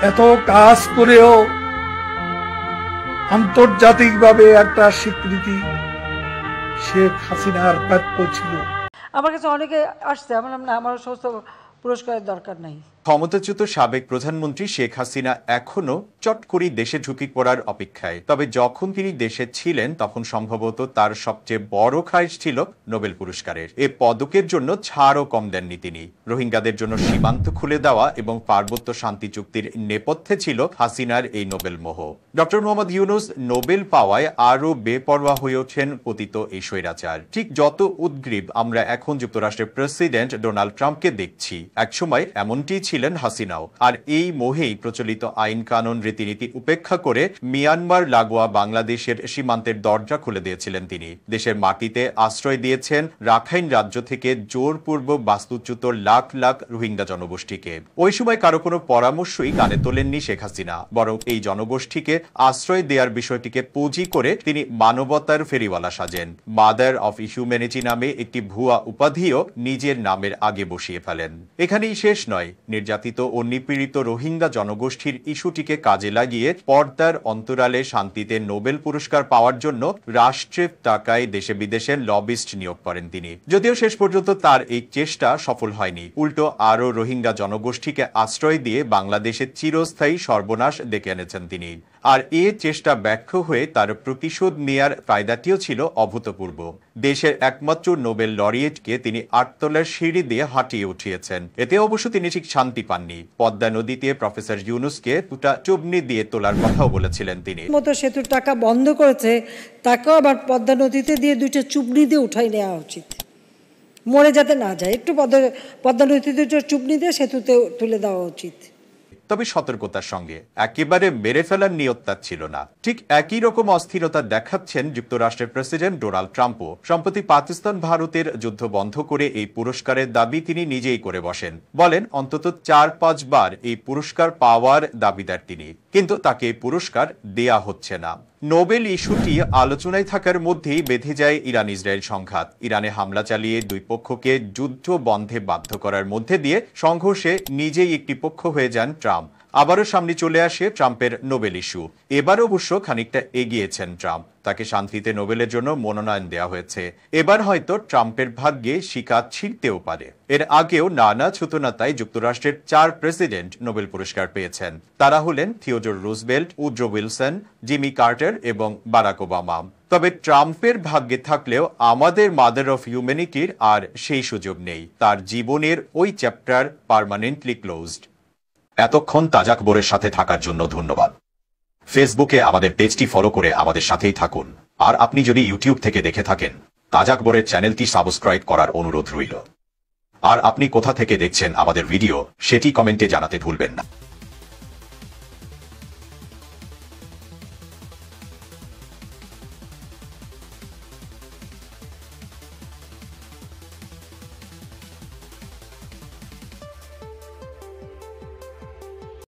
এত কাজ করেও আন্তর্জাতিকভাবে একটা স্বীকৃতি শেখ হাসিনার প্রাপ্য ছিল। আমার কাছে অনেকে আসছে, আমার সমস্ত পুরস্কারের দরকার নাই। ক্ষমতাচ্যুত সাবেক প্রধানমন্ত্রী শেখ হাসিনা এখনো চট করে দেশে ঢুকে পড়ার অপেক্ষায়। তবে যখন তিনি দেশে ছিলেন তখন সম্ভবত তার সবচেয়ে বড় খায়েশ ছিল নোবেল পুরস্কারের। এ পদকের জন্য ছাড়ও কম দেননি তিনি। রোহিঙ্গাদের জন্য সীমান্ত খুলে দেওয়া এবং পার্বত্য শান্তি চুক্তির নেপথ্যে ছিল হাসিনার এই নোবেল মোহ। ডক্টর মোহাম্মদ ইউনূস নোবেল পাওয়ায় আরও বেপরোয়া হয়ে ওঠেন পতিত এই স্বৈরাচার। ঠিক যত উদ্গ্রীব আমরা এখন যুক্তরাষ্ট্রের প্রেসিডেন্ট ডোনাল্ড ট্রাম্পকে দেখছি, একসময় এমনটি ছিলেন হাসিনাও। আর এই মোহেই প্রচলিত আইন কানুন রীতিনীতি উপেক্ষা করে মিয়ানমার লাগোয়া বাংলাদেশের সীমান্তের দরজা খুলে দিয়েছিলেন তিনি। দেশের মাটিতে আশ্রয় দিয়েছেন রাখাইন রাজ্য থেকে জোরপূর্বক বাস্তুচ্যুত লাখ লাখ রোহিঙ্গা জনগোষ্ঠীকে। ওই সময় কারো কোনো পরামর্শই কানে তোলেননি শেখ হাসিনা, বরং এই জনগোষ্ঠীকে আশ্রয় দেওয়ার বিষয়টিকে পুঁজি করে তিনি মানবতার ফেরিওয়ালা সাজেন। মাদার অফ হিউম্যানিটি নামে একটি ভুয়া উপাধিও নিজের নামের আগে বসিয়ে ফেলেন। এখানেই শেষ নয়, নির্যাতিত ও নিপীড়িত রোহিঙ্গা জনগোষ্ঠীর ইস্যুটিকে কাজে লাগিয়ে পর্দার অন্তরালে শান্তিতে নোবেল পুরস্কার পাওয়ার জন্য রাষ্ট্রের টাকায় দেশে বিদেশে লবিস্ট নিয়োগ করেন তিনি। যদিও শেষ পর্যন্ত তার এই চেষ্টা সফল হয়নি, উল্টো আরও রোহিঙ্গা জনগোষ্ঠীকে আশ্রয় দিয়ে বাংলাদেশের চিরস্থায়ী সর্বনাশ ডেকে এনেছেন তিনি। আর এ চেষ্টা ব্যর্থ হয়ে তার প্রতিশোধ নেয়ার কায়দাটিও ছিল অভূতপূর্ব। দেশের একমাত্র নোবেল লরিয়েটকে তিনি ৮ তলার সিঁড়ি দিয়ে হাঁটিয়ে উঠিয়েছেন। এতে অবশ্য তিনি ঠিক শান্তি পাননি। পদ্মা নদীতে প্রফেসর ইউনূসকে দুটা চুবনি দিয়ে তোলার কথাও বলেছিলেন তিনি। মতো সেতুর টাকা বন্ধ করেছে, তাকেও আবার পদ্মা নদীতে দিয়ে 2টা চুবনি দিয়ে উঠাই নেওয়া উচিত, মরে যাতে না যায়। একটু পদ্মা নদীতে চুবনি দিয়ে সেতুতে তুলে দেওয়া উচিত। তবে সতর্কতার সঙ্গে, একেবারে মেরে ফেলার নিয়ত তার ছিল না। ঠিক একই রকম অস্থিরতা দেখাচ্ছেন যুক্তরাষ্ট্রের প্রেসিডেন্ট ডোনাল্ড ট্রাম্পও। সম্প্রতি পাকিস্তান ভারতের যুদ্ধ বন্ধ করে এই পুরস্কারের দাবি তিনি নিজেই করে বসেন। বলেন অন্তত 4-5 বার এই পুরস্কার পাওয়ার দাবিদার তিনি, কিন্তু তাকে এই পুরস্কার দেয়া হচ্ছে না। নোবেল ইস্যুটি আলোচনায় থাকার মধ্যেই বেঁধে যায় ইরান ইসরায়েল সংঘাত। ইরানে হামলা চালিয়ে দুই পক্ষকে যুদ্ধ বন্ধে বাধ্য করার মধ্যে দিয়ে সংঘর্ষে নিজেই একটি পক্ষ হয়ে যান ট্রাম্প। আবারও সামনে চলে আসে ট্রাম্পের নোবেল ইস্যু। এবার অবশ্য খানিকটা এগিয়েছেন ট্রাম্প, তাকে শান্তিতে নোবেলের জন্য মনোনয়ন দেওয়া হয়েছে। এবার হয়তো ট্রাম্পের ভাগ্যে শিকা ছিঁড়তেও পারে। এর আগেও নানা ছুতোনাতায় যুক্তরাষ্ট্রের 4 প্রেসিডেন্ট নোবেল পুরস্কার পেয়েছেন। তারা হলেন Theodore Roosevelt, Woodrow Wilson, Jimmy Carter এবং বারাক ওবামা। তবে ট্রাম্পের ভাগ্যে থাকলেও আমাদের মাদার অফ হিউম্যানিটির আর সেই সুযোগ নেই। তার জীবনের ওই চ্যাপ্টার পার্মানেন্টলি ক্লোজড। এতক্ষণ তাজা খবরের সাথে থাকার জন্য ধন্যবাদ। ফেসবুকে আমাদের পেজটি ফলো করে আমাদের সাথেই থাকুন। আর আপনি যদি ইউটিউব থেকে দেখে থাকেন, তাজা খবরের চ্যানেলটি সাবস্ক্রাইব করার অনুরোধ রইল। আর আপনি কোথা থেকে দেখছেন আমাদের ভিডিও, সেটি কমেন্টে জানাতে ভুলবেন না।